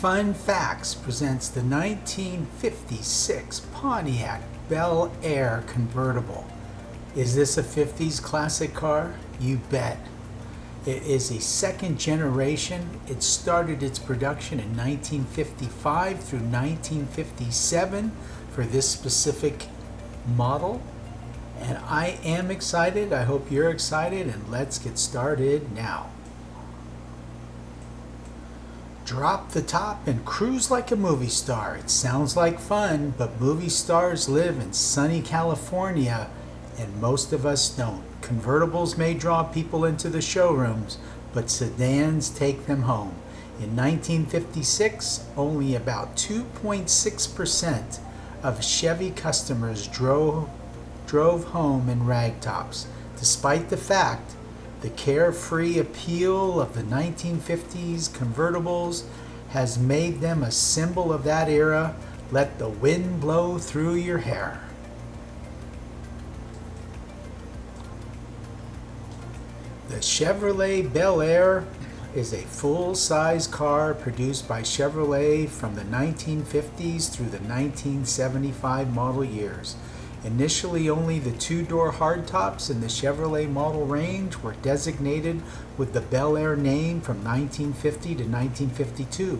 Fun Facts presents the 1956 Pontiac Bel Air convertible. Is this a 50s classic car? You bet. It is a second generation. It started its production in 1955 through 1957 for this specific model. And I am excited. I hope you're excited, and let's get started now. Drop the top and cruise like a movie star. It sounds like fun, but movie stars live in sunny California, and most of us don't. Convertibles may draw people into the showrooms, but sedans take them home. In 1956, only about 2.6% of Chevy customers drove home in ragtops, despite the fact the carefree appeal of the 1950s convertibles has made them a symbol of that era. Let the wind blow through your hair. The Chevrolet Bel Air is a full-size car produced by Chevrolet from the 1950s through the 1975 model years. Initially, only the two-door hardtops in the Chevrolet model range were designated with the Bel Air name from 1950 to 1952.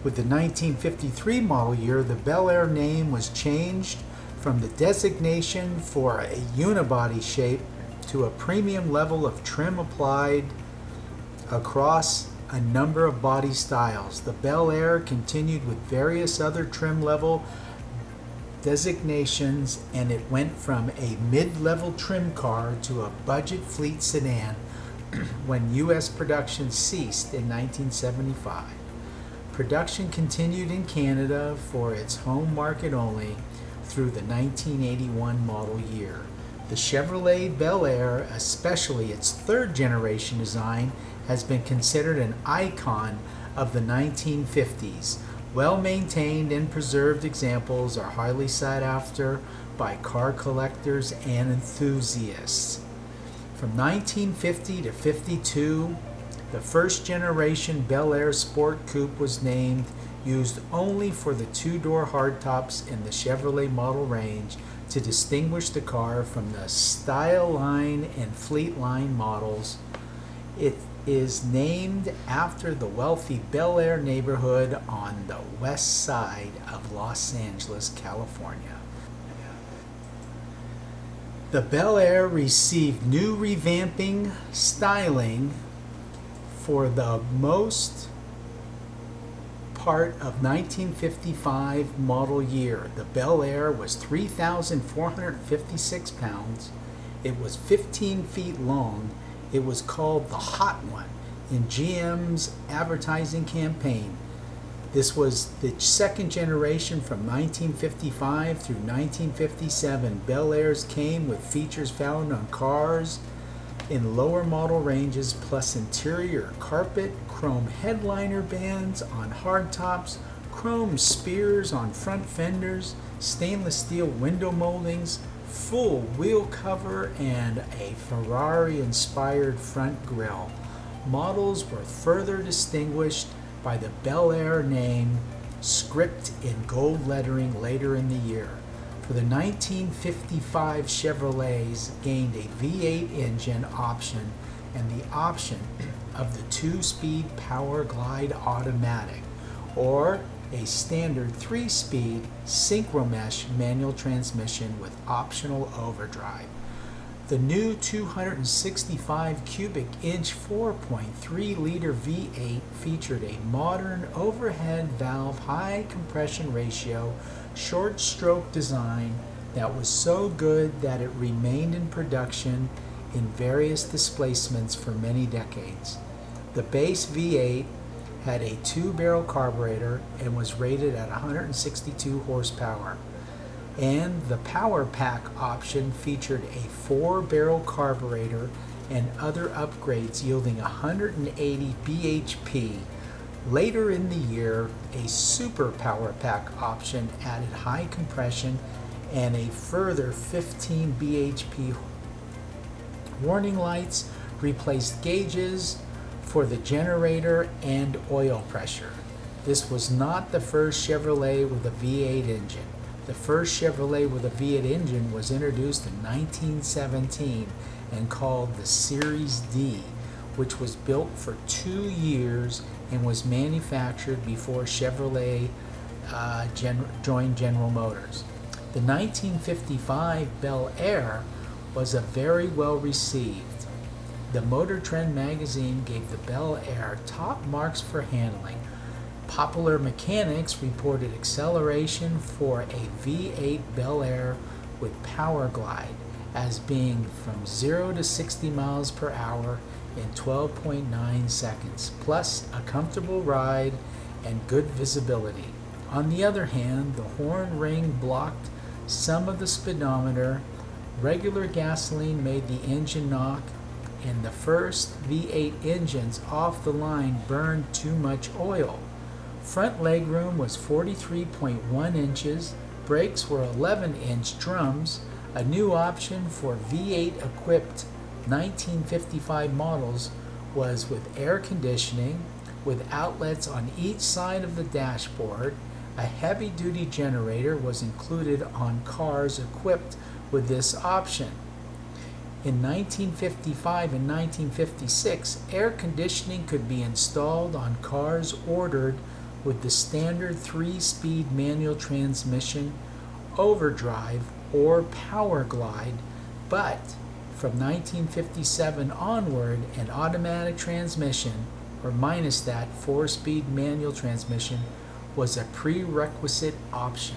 With the 1953 model year, the Bel Air name was changed from the designation for a unibody shape to a premium level of trim applied across a number of body styles. The Bel Air continued with various other trim level designations, and it went from a mid-level trim car to a budget fleet sedan when U.S. production ceased in 1975. Production continued in Canada for its home market only through the 1981 model year. The Chevrolet Bel Air, especially its third generation design, has been considered an icon of the 1950s. Well-maintained and preserved examples are highly sought after by car collectors and enthusiasts. From 1950 to 52, the first generation Bel Air Sport Coupe was named, used only for the two-door hardtops in the Chevrolet model range to distinguish the car from the Style Line and Fleet Line models. It is named after the wealthy Bel Air neighborhood on the west side of Los Angeles, California. The Bel Air received new revamping styling for the most part of 1955 model year. The Bel Air was 3,456 pounds. It was 15 feet long. It was called the Hot One in GM's advertising campaign. This was the second generation from 1955 through 1957. Bel Airs came with features found on cars in lower model ranges, plus interior carpet, chrome headliner bands on hardtops, chrome spears on front fenders, stainless steel window moldings, full wheel cover, and a Ferrari-inspired front grille. Models were further distinguished by the Bel Air name script in gold lettering later in the year. For the 1955 Chevrolets gained a V8 engine option and the option of the two-speed Power Glide automatic, or a standard 3-speed synchromesh manual transmission with optional overdrive. The new 265 cubic inch 4.3-liter V8 featured a modern overhead valve high compression ratio short stroke design that was so good that it remained in production in various displacements for many decades. The base V8 had a 2-barrel carburetor and was rated at 162 horsepower. And the Power Pack option featured a 4-barrel carburetor and other upgrades yielding 180 bhp. Later in the year, a Super Power Pack option added high compression and a further 15 bhp. Warning lights replaced gauges for the generator and oil pressure. This was not the first Chevrolet with a V8 engine. The first Chevrolet with a V8 engine was introduced in 1917 and called the Series D, which was built for 2 years and was manufactured before Chevrolet joined General Motors. The 1955 Bel Air was a very well received. The Motor Trend magazine gave the Bel Air top marks for handling. Popular Mechanics reported acceleration for a V8 Bel Air with Power Glide as being from 0 to 60 miles per hour in 12.9 seconds, plus a comfortable ride and good visibility. On the other hand, the horn ring blocked some of the speedometer. Regular gasoline made the engine knock, and the first V8 engines off the line burned too much oil. Front legroom was 43.1 inches, brakes were 11-inch drums. A new option for V8 equipped 1955 models was with air conditioning, with outlets on each side of the dashboard. A heavy-duty generator was included on cars equipped with this option. In 1955 and 1956, air conditioning could be installed on cars ordered with the standard 3-speed manual transmission, overdrive, or power glide, but from 1957 onward, an automatic transmission, or minus that 4-speed manual transmission, was a prerequisite option.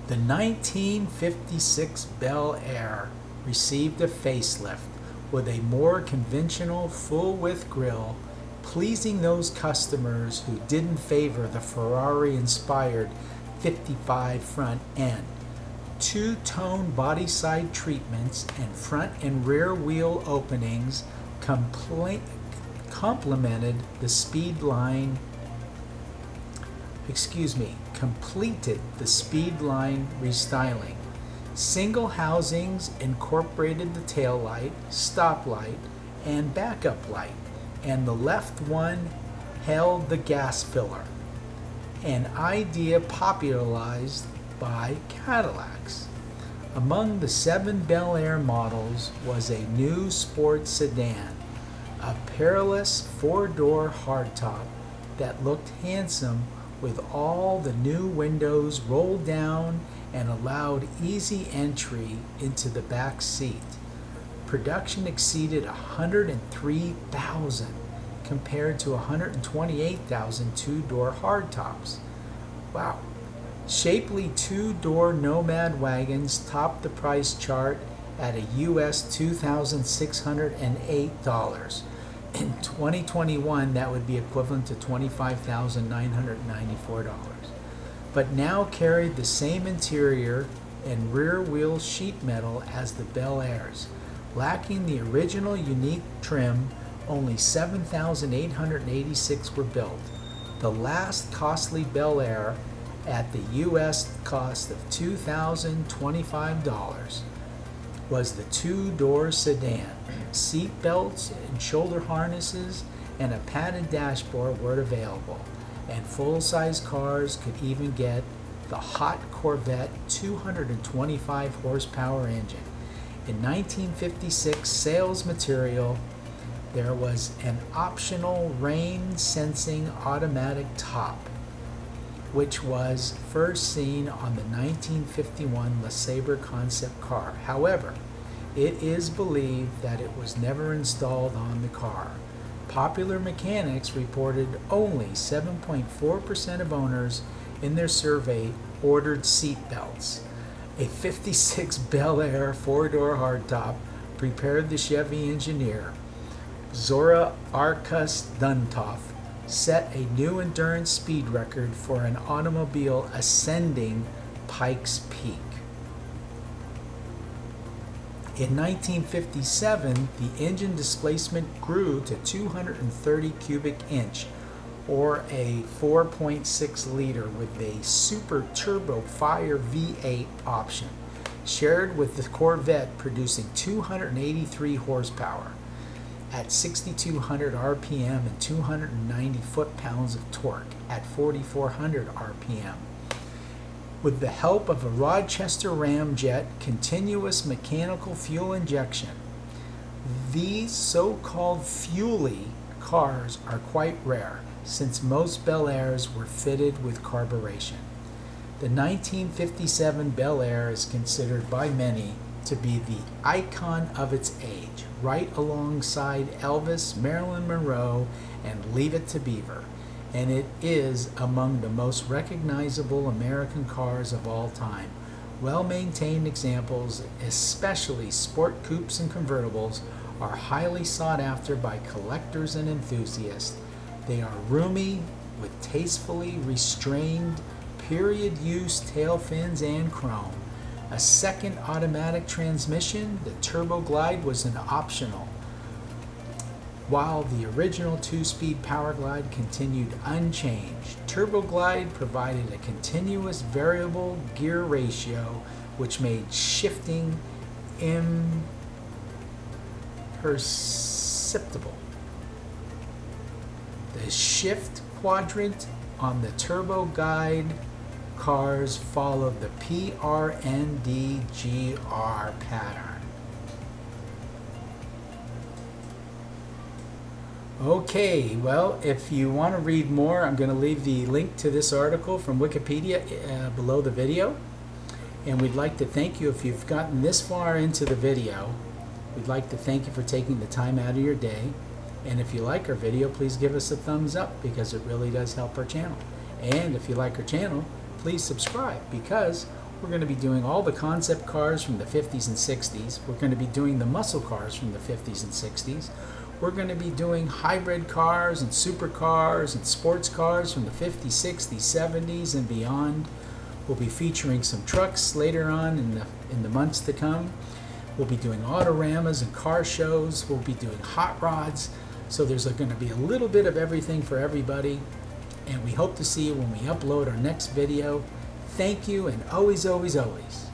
The 1956 Bel Air received a facelift with a more conventional full-width grille, pleasing those customers who didn't favor the Ferrari-inspired 55 front end. Two-tone body side treatments and front and rear wheel openings complemented the completed the speedline restyling. Single housings incorporated the tail light, stop light, and backup light, and the left one held the gas filler, an idea popularized by Cadillacs. Among the 7 Bel Air models was a new sports sedan, a peerless 4-door hardtop that looked handsome with all the new windows rolled down and allowed easy entry into the back seat. Production exceeded 103,000 compared to 128,000 2-door hardtops. Wow. Shapely 2-door Nomad wagons topped the price chart at a US $2,608. In 2021, that would be equivalent to $25,994, but now carried the same interior and rear wheel sheet metal as the Bel Airs. Lacking the original unique trim, only 7,886 were built. The last costly Bel Air, at the US cost of $2,025, was the 2-door sedan. Seat belts and shoulder harnesses and a padded dashboard were available, and full-size cars could even get the hot Corvette 225 horsepower engine. In 1956 sales material, there was an optional rain-sensing automatic top, which was first seen on the 1951 LeSabre concept car. However, it is believed that it was never installed on the car. Popular Mechanics reported only 7.4% of owners in their survey ordered seat belts. A 56 Bel Air 4-door hardtop prepared the Chevy engineer, Zora Arcus Duntov, set a new endurance speed record for an automobile ascending Pikes Peak. In 1957, the engine displacement grew to 230 cubic inch, or a 4.6 liter with a Super Turbo Fire V8 option, shared with the Corvette producing 283 horsepower. at 6,200 RPM and 290 foot-pounds of torque at 4,400 RPM. With the help of a Rochester ramjet continuous mechanical fuel injection, these so-called fuelie cars are quite rare, since most Bel Airs were fitted with carburation. The 1957 Bel Air is considered by many to be the icon of its age, right alongside Elvis, Marilyn Monroe, and Leave It to Beaver, and it is among the most recognizable American cars of all time. Well-maintained examples, especially sport coupes and convertibles, are highly sought after by collectors and enthusiasts. They are roomy, with tastefully restrained period use tail fins and chrome. A second automatic transmission, the Turbo Glide, was an optional, while the original two-speed Power Glide continued unchanged. Turbo Glide provided a continuous variable gear ratio, which made shifting imperceptible. The shift quadrant on the Turbo Glide cars followed the PRNDGR pattern. Okay, well, if you want to read more, I'm going to leave the link to this article from Wikipedia below the video. And we'd like to thank you if you've gotten this far into the video. We'd like to thank you for taking the time out of your day. And if you like our video, please give us a thumbs up, because it really does help our channel. And if you like our channel, please subscribe, because we're going to be doing all the concept cars from the 50s and 60s. We're going to be doing the muscle cars from the 50s and 60s. We're going to be doing hybrid cars and supercars and sports cars from the 50s, 60s, 70s, and beyond. We'll be featuring some trucks later on in the months to come. We'll be doing autoramas and car shows. We'll be doing hot rods. So there's going to be a little bit of everything for everybody. And we hope to see you when we upload our next video. Thank you, and always, always, always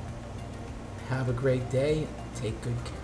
have a great day. Take good care.